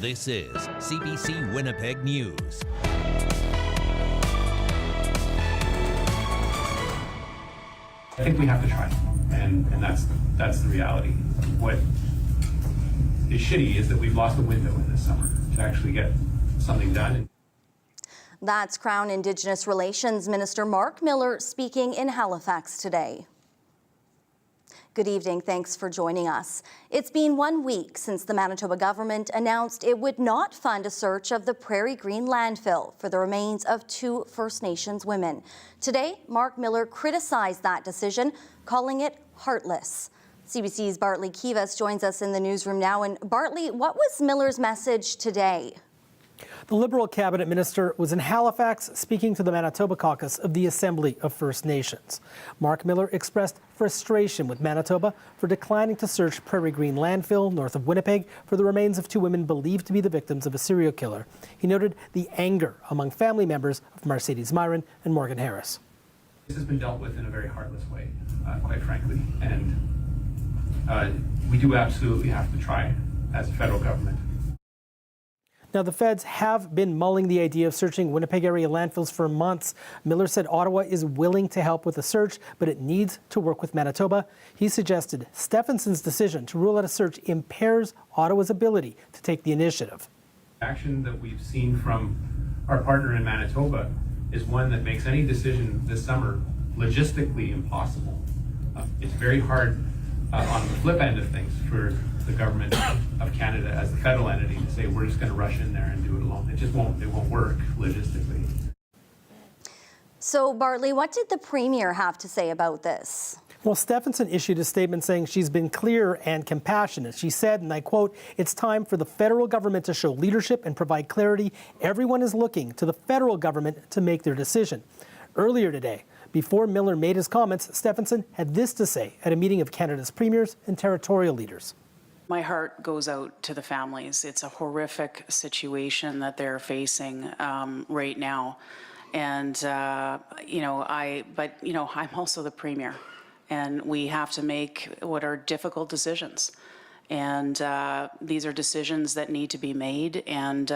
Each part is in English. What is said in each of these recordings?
This is CBC Winnipeg News. I think we have to try, and that's the reality. What is shitty is that we've lost a window in this summer to actually get something done. That's Crown Indigenous Relations Minister Mark Miller speaking in Halifax today. Good evening. Thanks for joining us. It's been 1 week since the Manitoba government announced it would not fund a search of the Prairie Green landfill for the remains of 2 First Nations women. Today, Mark Miller criticized that decision, calling it heartless. CBC's Bartley Kivas joins us in the newsroom now. And Bartley, what was Miller's message today? The Liberal cabinet minister was in Halifax speaking to the Manitoba caucus of the Assembly of First Nations. Mark Miller expressed frustration with Manitoba for declining to search Prairie Green landfill north of Winnipeg for the remains of 2 women believed to be the victims of a serial killer. He noted the anger among family members of Mercedes Myron and Morgan Harris. This has been dealt with in a very heartless way, quite frankly, and we do absolutely have to try as a federal government. Now, the feds have been mulling the idea of searching Winnipeg area landfills for months. Miller said Ottawa is willing to help with the search, but it needs to work with Manitoba. He suggested Stephenson's decision to rule out a search impairs Ottawa's ability to take the initiative. Action that we've seen from our partner in Manitoba is one that makes any decision this summer logistically impossible. It's very hard on the flip end of things for the government of Canada as the federal entity to say we're just going to rush in there and do it alone. It won't work logistically. So Bartley, what did the Premier have to say about this? Well, Stephenson issued a statement saying she's been clear and compassionate. She said, and I quote, "It's time for the federal government to show leadership and provide clarity. Everyone is looking to the federal government to make their decision." Earlier today, before Miller made his comments, Stephenson had this to say at a meeting of Canada's premiers and territorial leaders. My heart goes out to the families. It's a horrific situation that they're facing right now. And, I'm also the Premier, and we have to make what are difficult decisions. And these are decisions that need to be made. And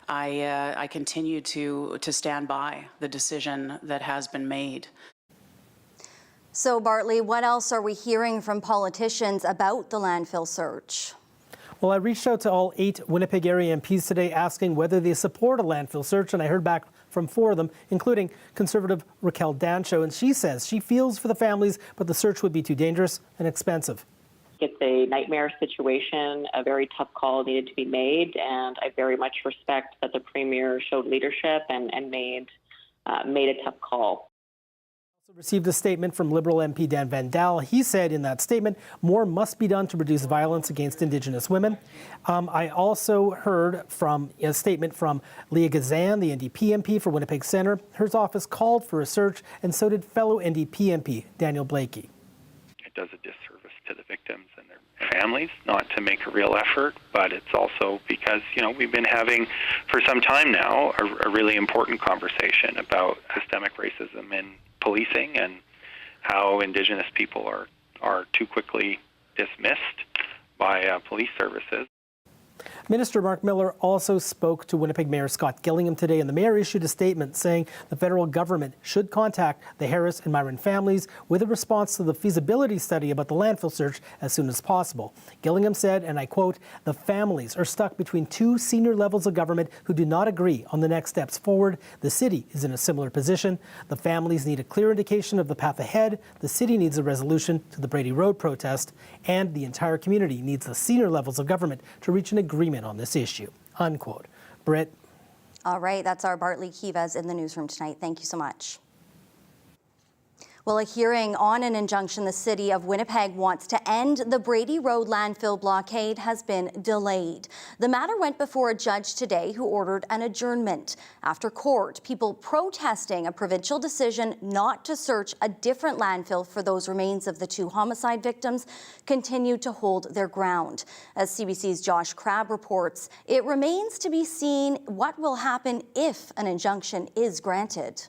I continue to stand by the decision that has been made. So Bartley, what else are we hearing from politicians about the landfill search? Well, I reached out to all 8 Winnipeg area MPs today asking whether they support a landfill search, and I heard back from 4 of them, including Conservative Raquel Dancho, and she says she feels for the families, but the search would be too dangerous and expensive. It's a nightmare situation, a very tough call needed to be made, and I very much respect that the Premier showed leadership and made a tough call. Received a statement from Liberal MP Dan Vandal. He said in that statement, more must be done to reduce violence against Indigenous women. I also heard from a statement from Leah Gazan, the NDP MP for Winnipeg Centre. Her office called for a search, and so did fellow NDP MP Daniel Blakey. It does a disservice to the victims and their families not to make a real effort, but it's also because, we've been having for some time now a really important conversation about systemic racism in policing and how Indigenous people are too quickly dismissed by police services. Minister Mark Miller also spoke to Winnipeg Mayor Scott Gillingham today, and the mayor issued a statement saying the federal government should contact the Harris and Myron families with a response to the feasibility study about the landfill search as soon as possible. Gillingham said, and I quote, "The families are stuck between 2 senior levels of government who do not agree on the next steps forward. The city is in a similar position. The families need a clear indication of the path ahead. The city needs a resolution to the Brady Road protest, and the entire community needs the senior levels of government to reach an agreement on this issue," unquote. Britt. All right, that's our Bartley Kivas in the newsroom tonight. Thank you so much. Well, a hearing on an injunction the City of Winnipeg wants to end the Brady Road landfill blockade has been delayed. The matter went before a judge today who ordered an adjournment. After court, people protesting a provincial decision not to search a different landfill for those remains of the 2 homicide victims continued to hold their ground. As CBC's Josh Crabb reports, it remains to be seen what will happen if an injunction is granted.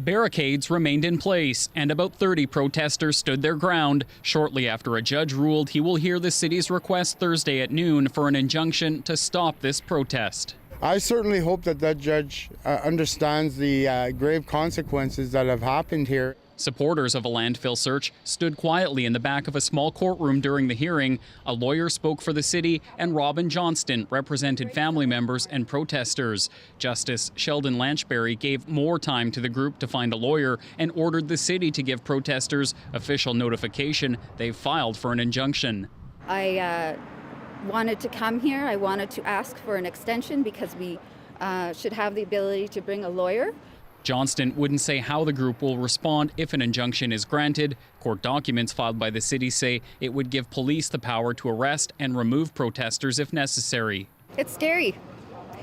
Barricades remained in place, and about 30 protesters stood their ground shortly after a judge ruled he will hear the city's request Thursday at noon for an injunction to stop this protest. I certainly hope that that judge understands the grave consequences that have happened here. Supporters of a landfill search stood quietly in the back of a small courtroom during the hearing. A lawyer spoke for the city, and Robin Johnston represented family members and protesters. Justice Sheldon Lanchberry gave more time to the group to find a lawyer and ordered the city to give protesters official notification they've filed for an injunction. I wanted to come here. I wanted to ask for an extension because we should have the ability to bring a lawyer. Johnston wouldn't say how the group will respond if an injunction is granted. Court documents filed by the city say it would give police the power to arrest and remove protesters if necessary. It's scary.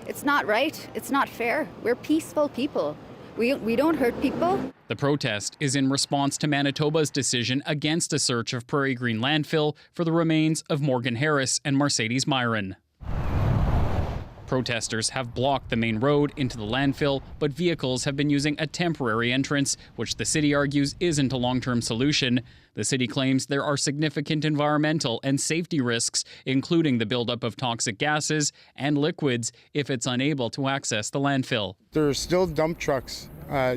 It's not right. It's not fair. We're peaceful people. We don't hurt people. The protest is in response to Manitoba's decision against a search of Prairie Green landfill for the remains of Morgan Harris and Mercedes Myron. Protesters have blocked the main road into the landfill, but vehicles have been using a temporary entrance, which the city argues isn't a long-term solution. The city claims there are significant environmental and safety risks, including the buildup of toxic gases and liquids if it's unable to access the landfill. There are still dump trucks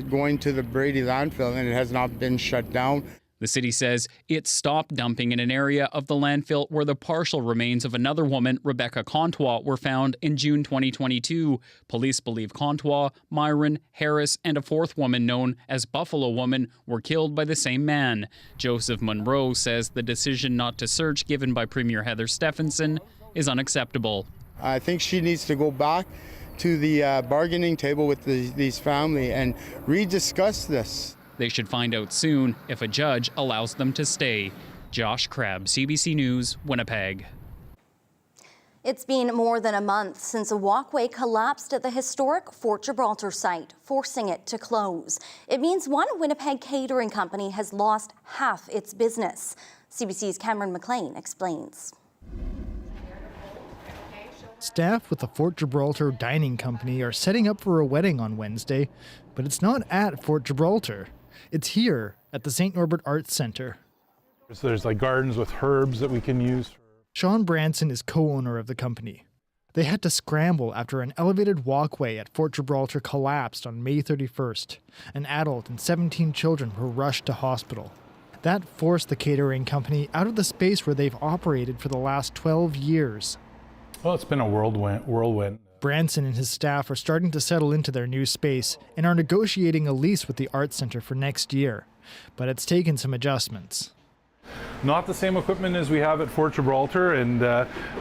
going to the Brady landfill, and it has not been shut down. The city says it stopped dumping in an area of the landfill where the partial remains of another woman, Rebecca Comtois, were found in June 2022. Police believe Comtois, Myron, Harris, and a fourth woman known as Buffalo Woman were killed by the same man. Joseph Monroe says the decision not to search given by Premier Heather Stephenson is unacceptable. I think she needs to go back to the bargaining table with these family and rediscuss this. They should find out soon if a judge allows them to stay. Josh Crabb, CBC News, Winnipeg. It's been more than a month since a walkway collapsed at the historic Fort Gibraltar site, forcing it to close. It means one Winnipeg catering company has lost half its business. CBC's Cameron McLean explains. Staff with the Fort Gibraltar Dining Company are setting up for a wedding on Wednesday, but it's not at Fort Gibraltar. It's here at the St. Norbert Arts Centre. So there's like gardens with herbs that we can use. Sean Branson is co-owner of the company. They had to scramble after an elevated walkway at Fort Gibraltar collapsed on May 31st. An adult and 17 children were rushed to hospital. That forced the catering company out of the space where they've operated for the last 12 years. Well, it's been a whirlwind. Branson and his staff are starting to settle into their new space and are negotiating a lease with the Arts Centre for next year. But it's taken some adjustments. Not the same equipment as we have at Fort Gibraltar, and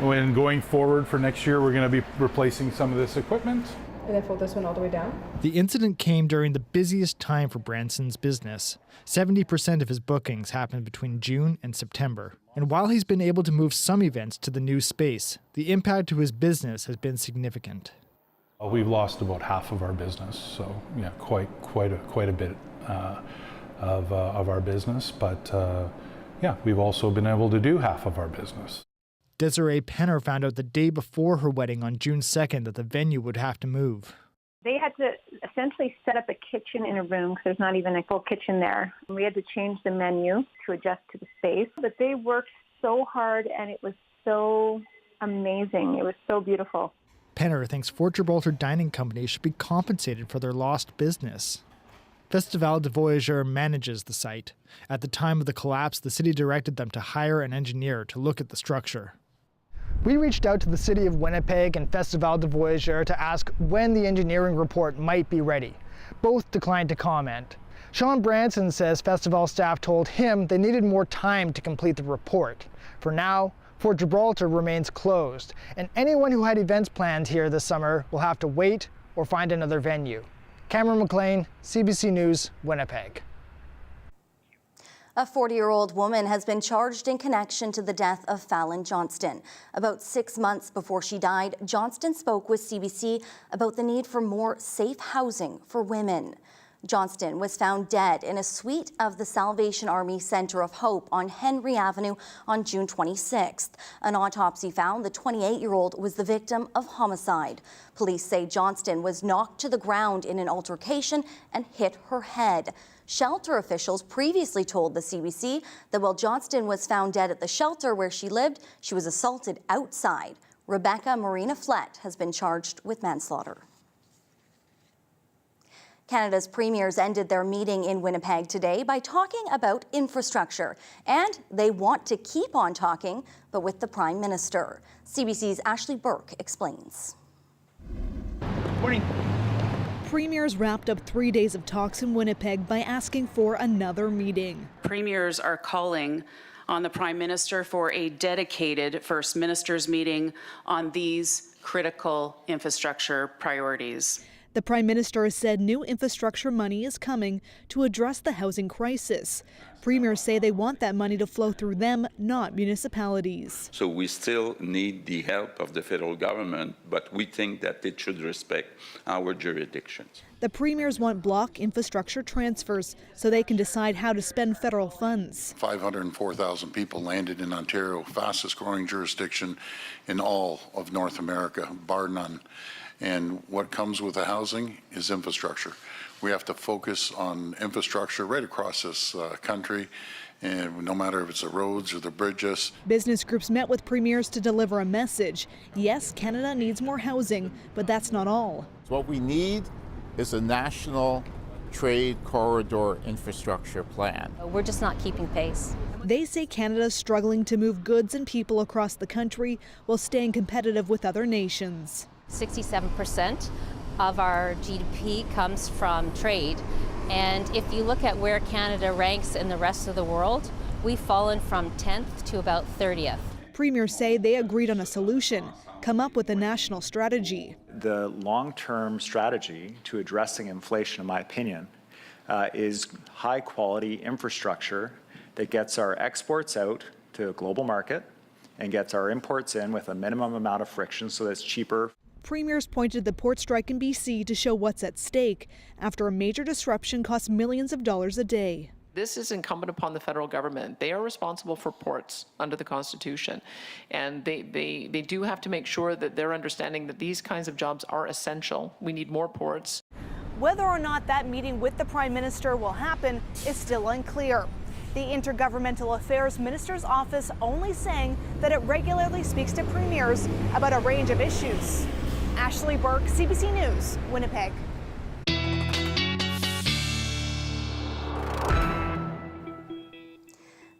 when going forward for next year, we're going to be replacing some of this equipment. And then fold this one all the way down? The incident came during the busiest time for Branson's business. 70% of his bookings happened between June and September. And while he's been able to move some events to the new space, the impact to his business has been significant. We've lost about half of our business, so yeah, quite a bit of our business. But yeah, we've also been able to do half of our business. Desiree Penner found out the day before her wedding on June 2nd that the venue would have to move. They had to essentially set up a kitchen in a room because there's not even a full kitchen there. We had to change the menu to adjust to the space. But they worked so hard and it was so amazing. It was so beautiful. Penner thinks Fort Gibraltar Dining Company should be compensated for their lost business. Festival de Voyageurs manages the site. At the time of the collapse, the city directed them to hire an engineer to look at the structure. We reached out to the City of Winnipeg and Festival de Voyageurs to ask when the engineering report might be ready. Both declined to comment. Sean Branson says festival staff told him they needed more time to complete the report. For now, Fort Gibraltar remains closed, and anyone who had events planned here this summer will have to wait or find another venue. Cameron McLean, CBC News, Winnipeg. A 40-year-old woman has been charged in connection to the death of Fallon Johnston. About 6 months before she died, Johnston spoke with CBC about the need for more safe housing for women. Johnston was found dead in a suite of the Salvation Army Center of Hope on Henry Avenue on June 26th. An autopsy found the 28-year-old was the victim of homicide. Police say Johnston was knocked to the ground in an altercation and hit her head. Shelter officials previously told the CBC that while Johnston was found dead at the shelter where she lived, she was assaulted outside. Rebecca Marina Flett has been charged with manslaughter. Canada's premiers ended their meeting in Winnipeg today by talking about infrastructure. And they want to keep on talking, but with the Prime Minister. CBC's Ashley Burke explains. Morning. Premiers wrapped up 3 days of talks in Winnipeg by asking for another meeting. Premiers are calling on the Prime Minister for a dedicated First Ministers meeting on these critical infrastructure priorities. The Prime Minister has said new infrastructure money is coming to address the housing crisis. Premiers say they want that money to flow through them, not municipalities. So we still need the help of the federal government, but we think that it should respect our jurisdictions. The premiers want block infrastructure transfers so they can decide how to spend federal funds. 504,000 people landed in Ontario, fastest growing jurisdiction in all of North America, bar none. And what comes with the housing is infrastructure. We have to focus on infrastructure right across this country, and no matter if it's the roads or the bridges. Business groups met with premiers to deliver a message. Yes, Canada needs more housing, but that's not all. So what we need is a national trade corridor infrastructure plan. We're just not keeping pace. They say Canada's struggling to move goods and people across the country while staying competitive with other nations. 67% of our GDP comes from trade. And if you look at where Canada ranks in the rest of the world, we've fallen from 10th to about 30th. Premiers say they agreed on a solution, come up with a national strategy. The long-term strategy to addressing inflation, in my opinion, is high-quality infrastructure that gets our exports out to a global market and gets our imports in with a minimum amount of friction so that it's cheaper. Premiers pointed to the port strike in BC to show what's at stake after a major disruption cost millions of dollars a day. This is incumbent upon the federal government. They are responsible for ports under the Constitution. And they do have to make sure that they're understanding that these kinds of jobs are essential. We need more ports. Whether or not that meeting with the Prime Minister will happen is still unclear. The Intergovernmental Affairs Minister's office only saying that it regularly speaks to premiers about a range of issues. Ashley Burke, CBC News, Winnipeg.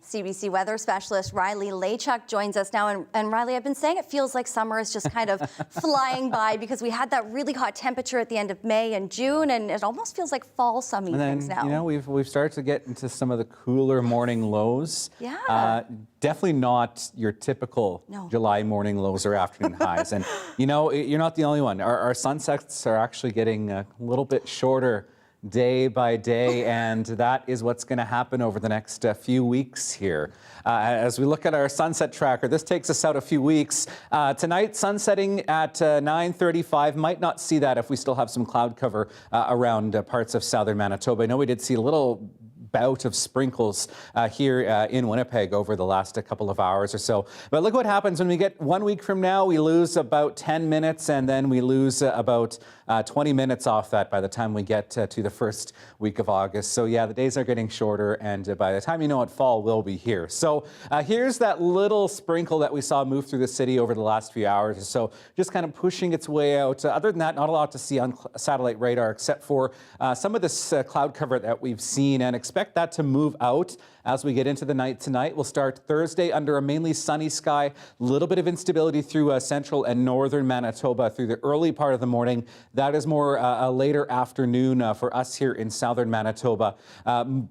CBC weather specialist Riley Laychuk joins us now. And Riley, I've been saying it feels like summer is just kind of flying by because we had that really hot temperature at the end of May and June, and it almost feels like fall some evenings now. You know, we've started to get into some of the cooler morning lows. Yeah. Definitely not your typical July morning lows or afternoon highs. And, you know, you're not the only one. Our sunsets are actually getting a little bit shorter day by day, and that is what's going to happen over the next few weeks here. As we look at our sunset tracker, this takes us out a few weeks. Tonight, sunsetting at 9:35. Might not see that if we still have some cloud cover around parts of southern Manitoba. I know we did see a little bout of sprinkles here in Winnipeg over the last couple of hours or so. But look what happens when we get 1 week from now. We lose about 10 minutes, and then we lose about 20 minutes off that by the time we get to the first week of August. So yeah, the days are getting shorter, and by the time you know it, fall will be here. So here's that little sprinkle that we saw move through the city over the last few hours or so, just kind of pushing its way out. Other than that, not a lot to see on satellite radar except for some of this cloud cover that we've seen, and expect that to move out as we get into the night tonight. We'll start Thursday under a mainly sunny sky, a little bit of instability through central and northern Manitoba through the early part of the morning. That is more a later afternoon for us here in southern Manitoba.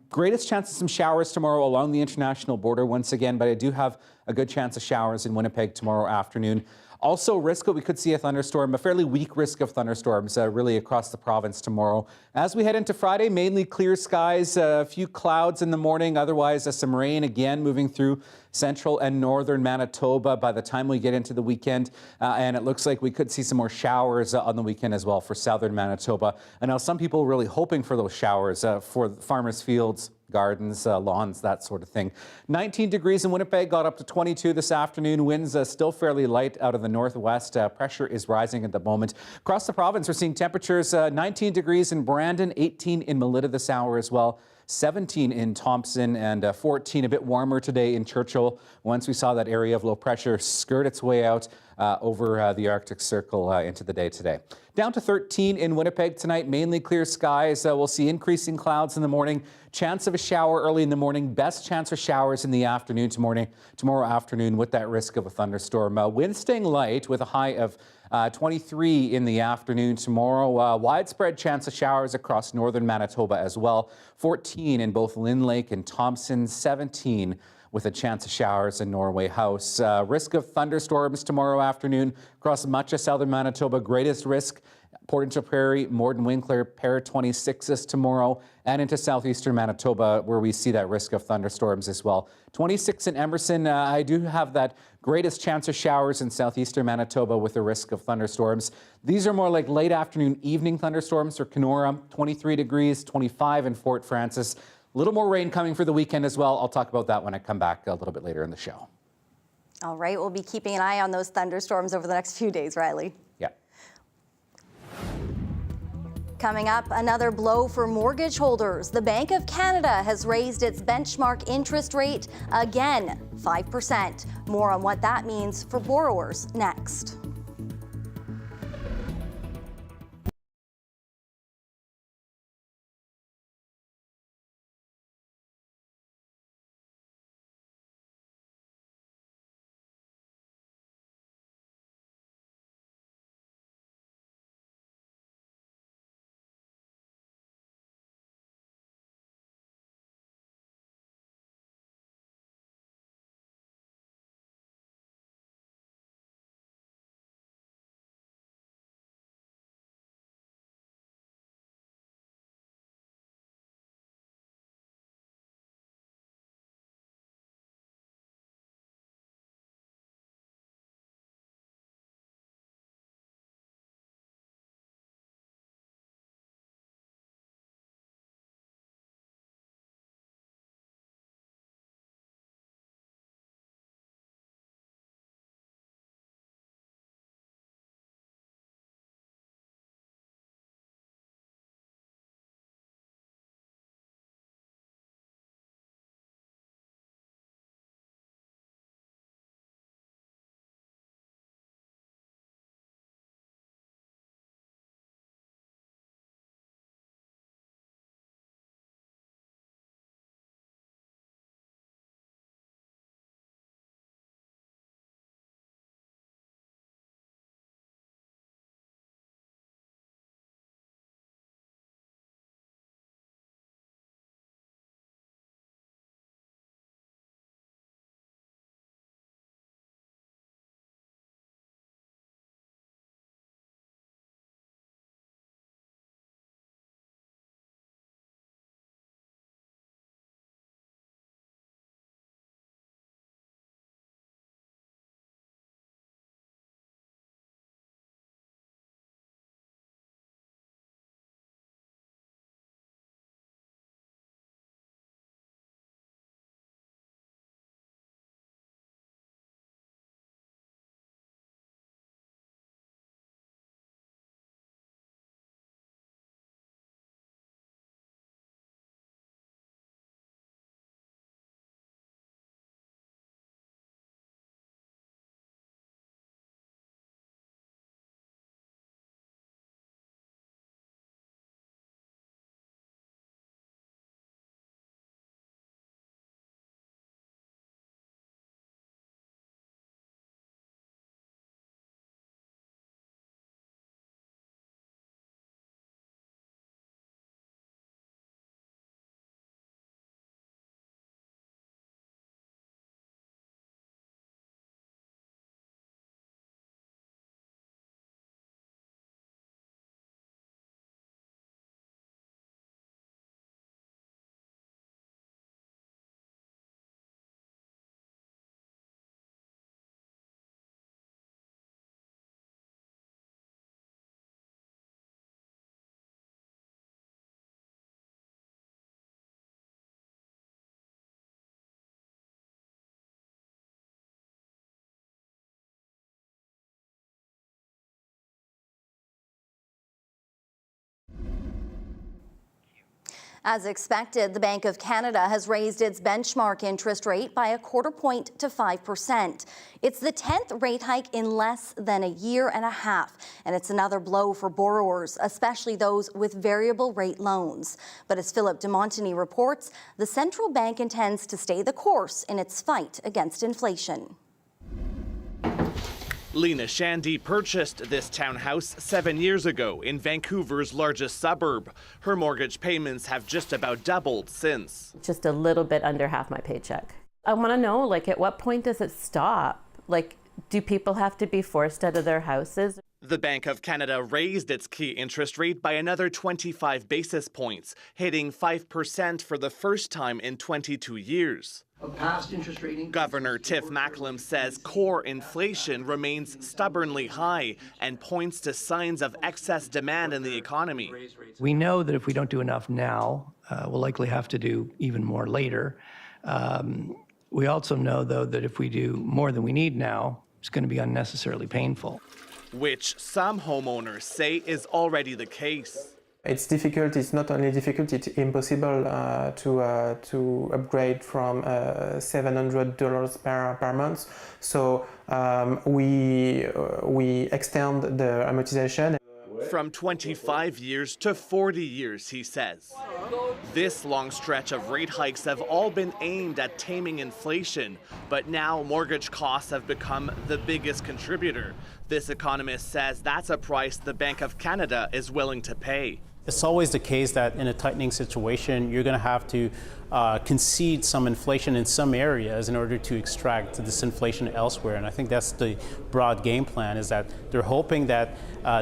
Greatest chance of some showers tomorrow along the international border once again, but I do have a good chance of showers in Winnipeg tomorrow afternoon. Also, we could see a thunderstorm, a fairly weak risk of thunderstorms really across the province tomorrow. As we head into Friday, mainly clear skies, a few clouds in the morning, otherwise some rain again moving through central and northern Manitoba by the time we get into the weekend. And it looks like we could see some more showers on the weekend as well for southern Manitoba. And now some people really hoping for those showers for farmers' fields, gardens, lawns, that sort of thing. 19 degrees in Winnipeg, got up to 22 this afternoon. Winds still fairly light out of the northwest. Pressure is rising at the moment. Across the province, we're seeing temperatures 19 degrees in Brandon, 18 in Melita this hour as well. 17 in Thompson and 14 a bit warmer today in Churchill once we saw that area of low pressure skirt its way out over the Arctic Circle into the day today. Down to 13 in Winnipeg tonight, mainly clear skies. We'll see increasing clouds in the morning. Chance of a shower early in the morning. Best chance for showers in the afternoon tomorrow afternoon with that risk of a thunderstorm. Wind staying light with a high of 23 in the afternoon tomorrow. Widespread chance of showers across northern Manitoba as well. 14 in both Lynn Lake and Thompson. 17 with a chance of showers in Norway House. Risk of thunderstorms tomorrow afternoon across much of southern Manitoba. Greatest risk Portage Prairie, Morden Winkler, Pair 26 tomorrow, and into southeastern Manitoba where we see that risk of thunderstorms as well. 26 in Emerson. I do have that greatest chance of showers in southeastern Manitoba with the risk of thunderstorms. These are more like late afternoon, evening thunderstorms for Kenora. 23 degrees, 25 in Fort Francis. A little more rain coming for the weekend as well. I'll talk about that when I come back a little bit later in the show. All right, we'll be keeping an eye on those thunderstorms over the next few days, Riley. Yeah. Coming up, another blow for mortgage holders. The Bank of Canada has raised its benchmark interest rate again, 5%. More on what that means for borrowers next. As expected, the Bank of Canada has raised its benchmark interest rate by 1/4 point to 5%. It's the 10th rate hike in less than a year and a half, and it's another blow for borrowers, especially those with variable rate loans. But as Philip de Montagny reports, the central bank intends to stay the course in its fight against inflation. Lena Shandy purchased this townhouse 7 years ago in Vancouver's largest suburb. Her mortgage payments have just about doubled since. Just a little bit under half my paycheck. I want to know, like, at what point does it stop? Like, do people have to be forced out of their houses? The Bank of Canada raised its key interest rate by another 25 basis points, hitting 5% for the first time in 22 years. Past interest rate Governor Tiff Macklem says core inflation remains stubbornly high and points to signs of excess demand in the economy. We know that if we don't do enough now, we'll likely have to do even more later. We also know, though, that if we do more than we need now, it's going to be unnecessarily painful. Which some homeowners say is already the case. It's difficult. It's not only difficult, it's impossible to upgrade from $700 per month. So we extend the amortization. From 25 years to 40 years, he says. This long stretch of rate hikes have all been aimed at taming inflation, but now mortgage costs have become the biggest contributor. This economist says that's a price the Bank of Canada is willing to pay. It's always the case that in a tightening situation, you're going to have to concede some inflation in some areas in order to extract this inflation elsewhere. And I think that's the broad game plan, is that they're hoping that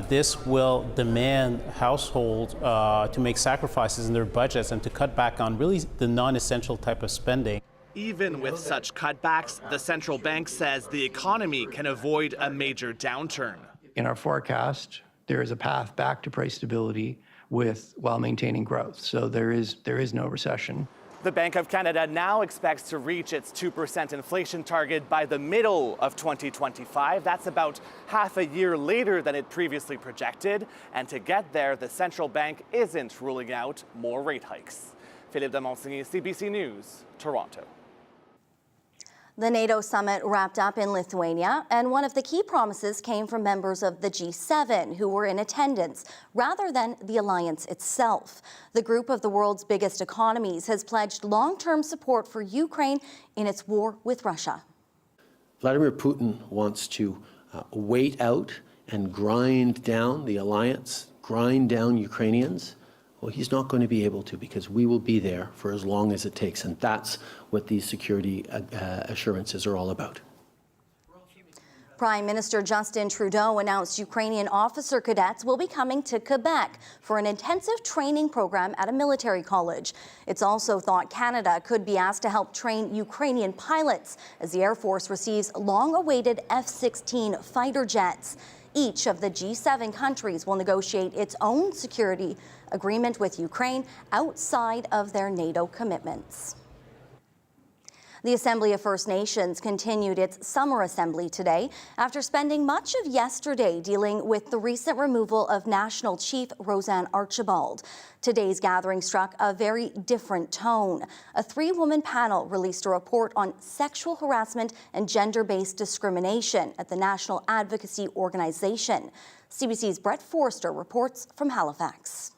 this will demand households to make sacrifices in their budgets and to cut back on really the non-essential type of spending. Even with such cutbacks, the central bank says the economy can avoid a major downturn. In our forecast, there is a path back to price stability while maintaining growth. So there is no recession. The Bank of Canada now expects to reach its 2% inflation target by the middle of 2025. That's about half a year later than it previously projected. And to get there, the central bank isn't ruling out more rate hikes. Philippe de Montagny, CBC News, Toronto. The NATO summit wrapped up in Lithuania, and one of the key promises came from members of the G7 who were in attendance, rather than the alliance itself. The group of the world's biggest economies has pledged long-term support for Ukraine in its war with Russia. Vladimir Putin wants to wait out and grind down the alliance, grind down Ukrainians. Well, he's not going to be able to, because we will be there for as long as it takes. And that's what these security assurances are all about. Prime Minister Justin Trudeau announced Ukrainian officer cadets will be coming to Quebec for an intensive training program at a military college. It's also thought Canada could be asked to help train Ukrainian pilots as the Air Force receives long-awaited F-16 fighter jets. Each of the G7 countries will negotiate its own security agreement with Ukraine outside of their NATO commitments. The Assembly of First Nations continued its summer assembly today after spending much of yesterday dealing with the recent removal of National Chief Roseanne Archibald. Today's gathering struck a very different tone. A 3-woman panel released a report on sexual harassment and gender-based discrimination at the National Advocacy Organization. CBC's Brett Forster reports from Halifax.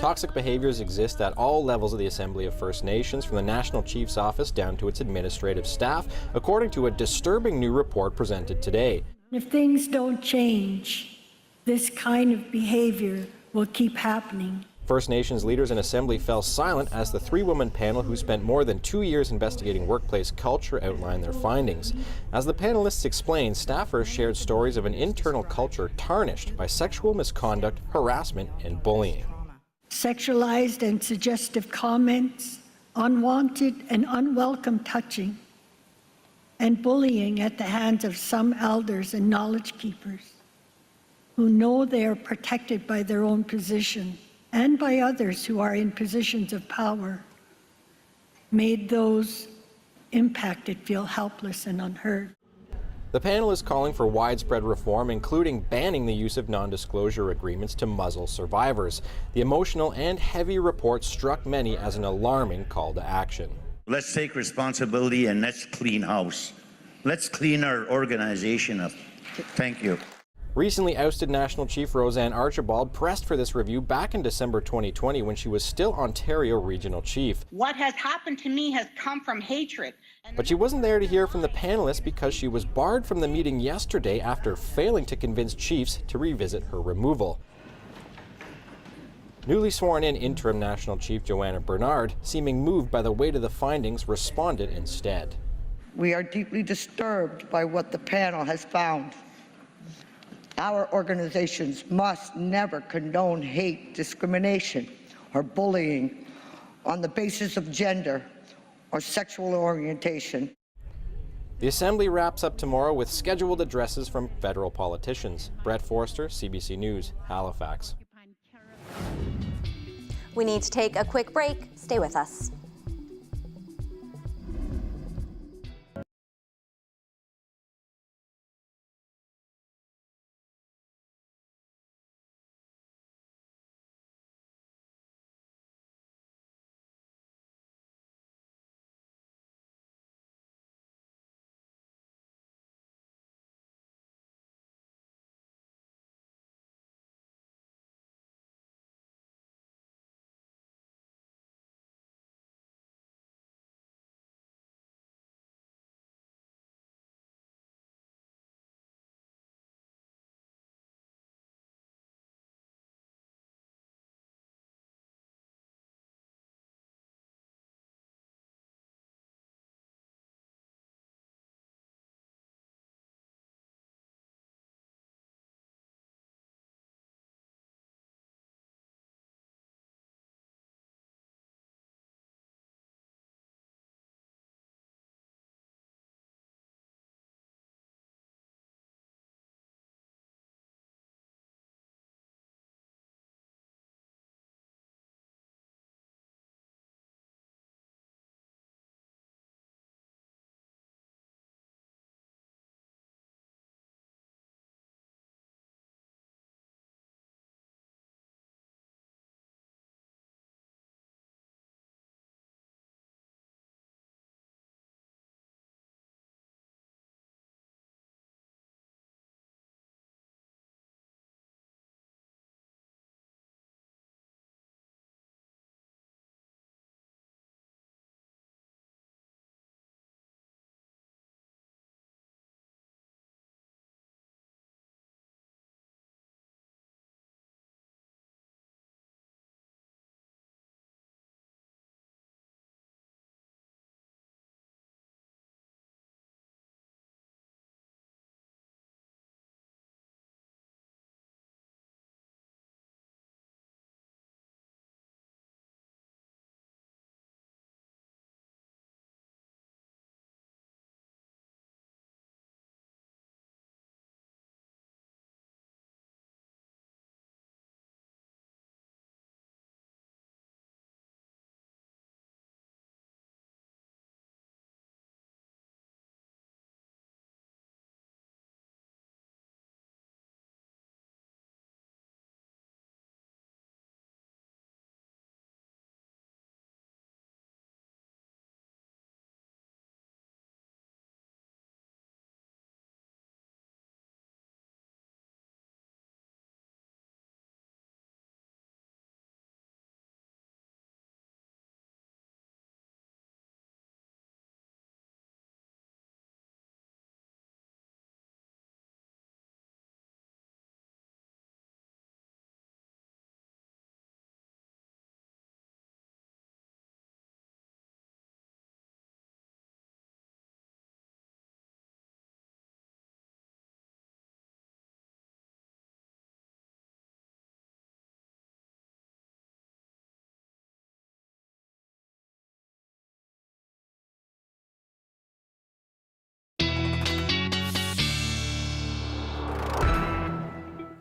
Toxic behaviors exist at all levels of the Assembly of First Nations, from the National Chief's Office down to its administrative staff, according to a disturbing new report presented today. If things don't change, this kind of behavior will keep happening. First Nations leaders in Assembly fell silent as the 3-woman panel, who spent more than 2 years investigating workplace culture, outlined their findings. As the panelists explained, staffers shared stories of an internal culture tarnished by sexual misconduct, harassment, and bullying. Sexualized and suggestive comments, unwanted and unwelcome touching, and bullying at the hands of some elders and knowledge keepers who know they are protected by their own position and by others who are in positions of power, made those impacted feel helpless and unheard. The panel is calling for widespread reform, including banning the use of non-disclosure agreements to muzzle survivors. The emotional and heavy report struck many as an alarming call to action. Let's take responsibility and let's clean house. Let's clean our organization up. Thank you. Recently ousted National Chief Roseanne Archibald pressed for this review back in December 2020 when she was still Ontario Regional Chief. What has happened to me has come from hatred. But she wasn't there to hear from the panelists because she was barred from the meeting yesterday after failing to convince chiefs to revisit her removal. Newly sworn in interim National Chief Joanna Bernard, seeming moved by the weight of the findings, responded instead. We are deeply disturbed by what the panel has found. Our organizations must never condone hate, discrimination, or bullying on the basis of gender or sexual orientation. The Assembly wraps up tomorrow with scheduled addresses from federal politicians. Brett Forster, CBC News, Halifax. We need to take a quick break. Stay with us.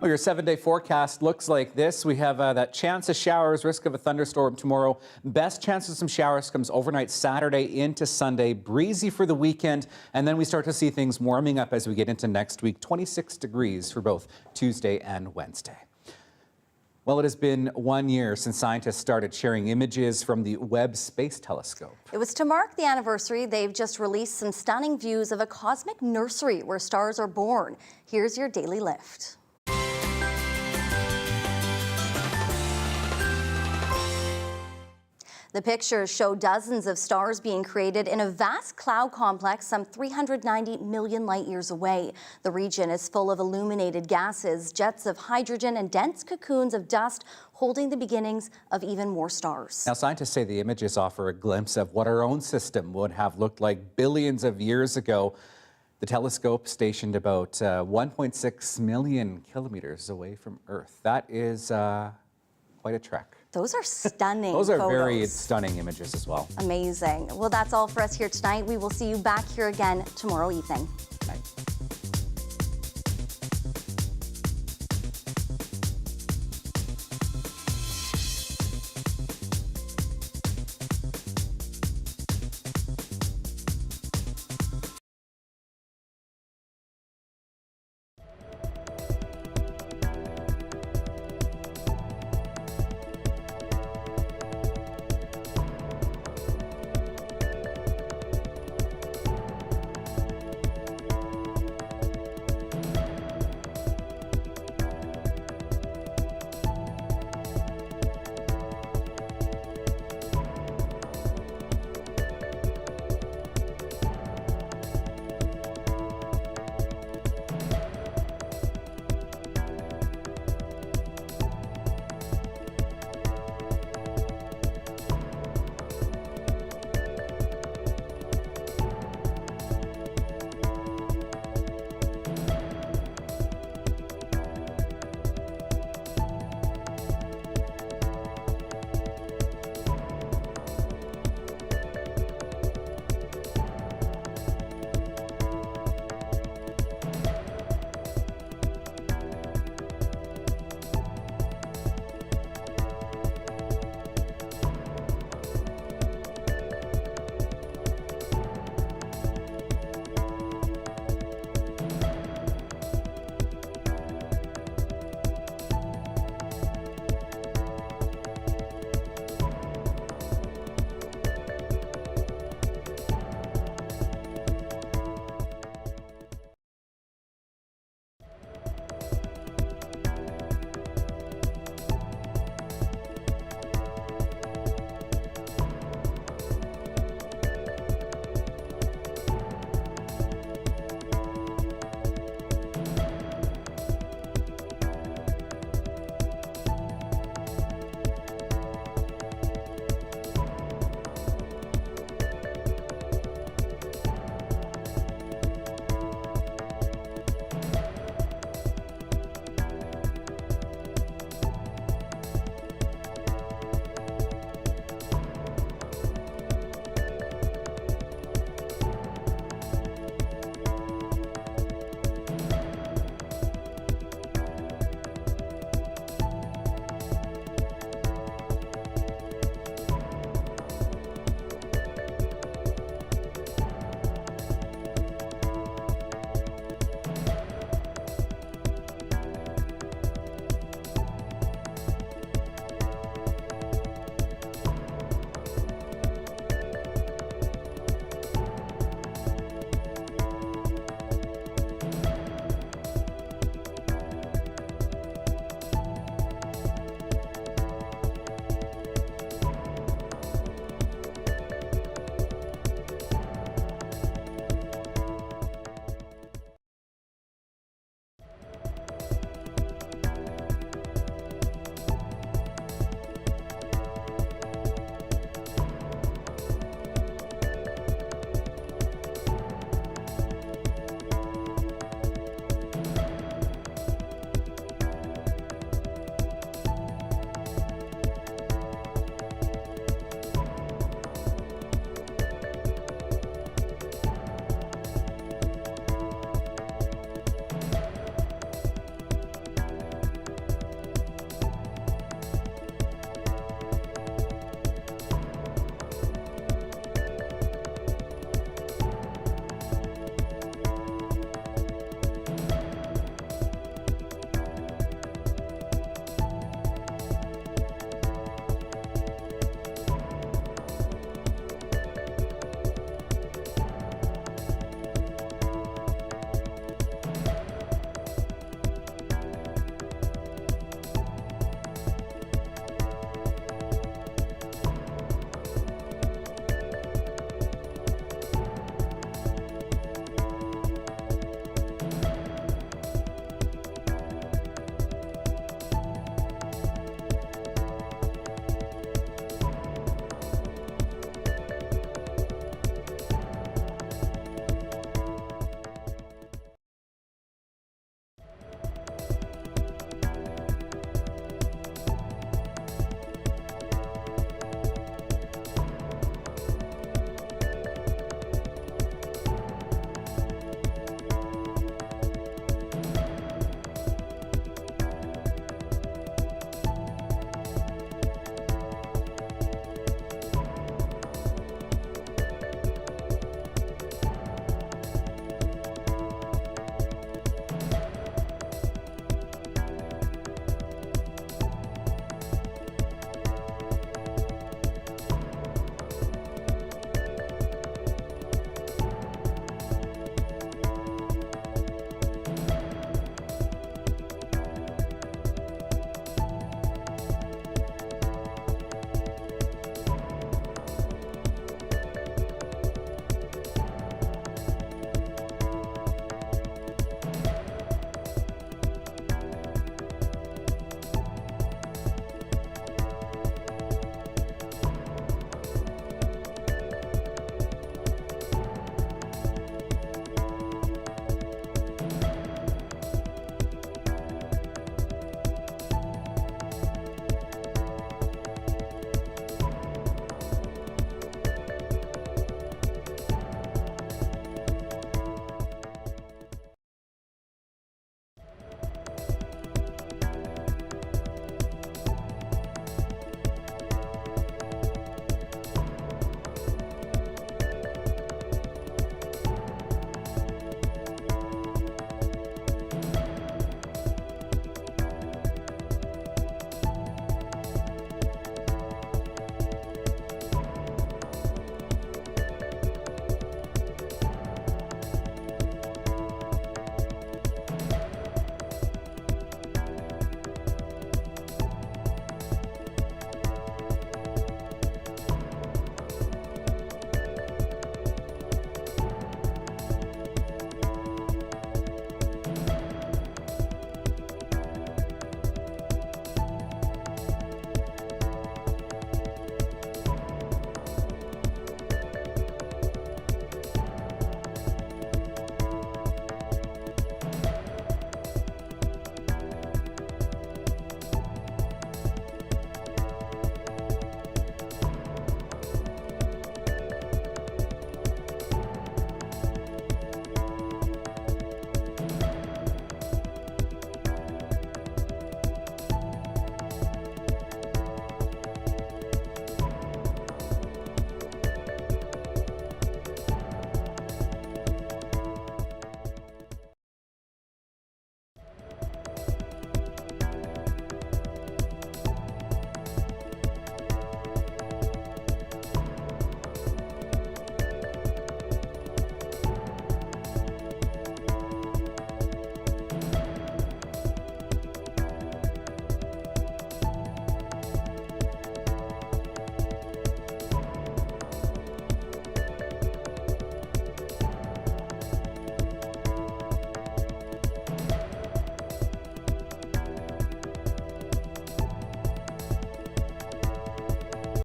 Well, your 7-day forecast looks like this. We have that chance of showers, risk of a thunderstorm tomorrow. Best chance of some showers comes overnight Saturday into Sunday. Breezy for the weekend. And then we start to see things warming up as we get into next week. 26 degrees for both Tuesday and Wednesday. Well, it has been 1 year since scientists started sharing images from the Webb Space Telescope. It was to mark the anniversary. They've just released some stunning views of a cosmic nursery where stars are born. Here's your daily lift. The pictures show dozens of stars being created in a vast cloud complex some 390 million light years away. The region is full of illuminated gases, jets of hydrogen, and dense cocoons of dust holding the beginnings of even more stars. Now, scientists say the images offer a glimpse of what our own system would have looked like billions of years ago. The telescope stationed about 1.6 million kilometers away from Earth. That is quite a trek. Those are stunning Those are photos. very stunning images as well. Amazing. Well, that's all for us here tonight. We will see you back here again tomorrow evening. Night.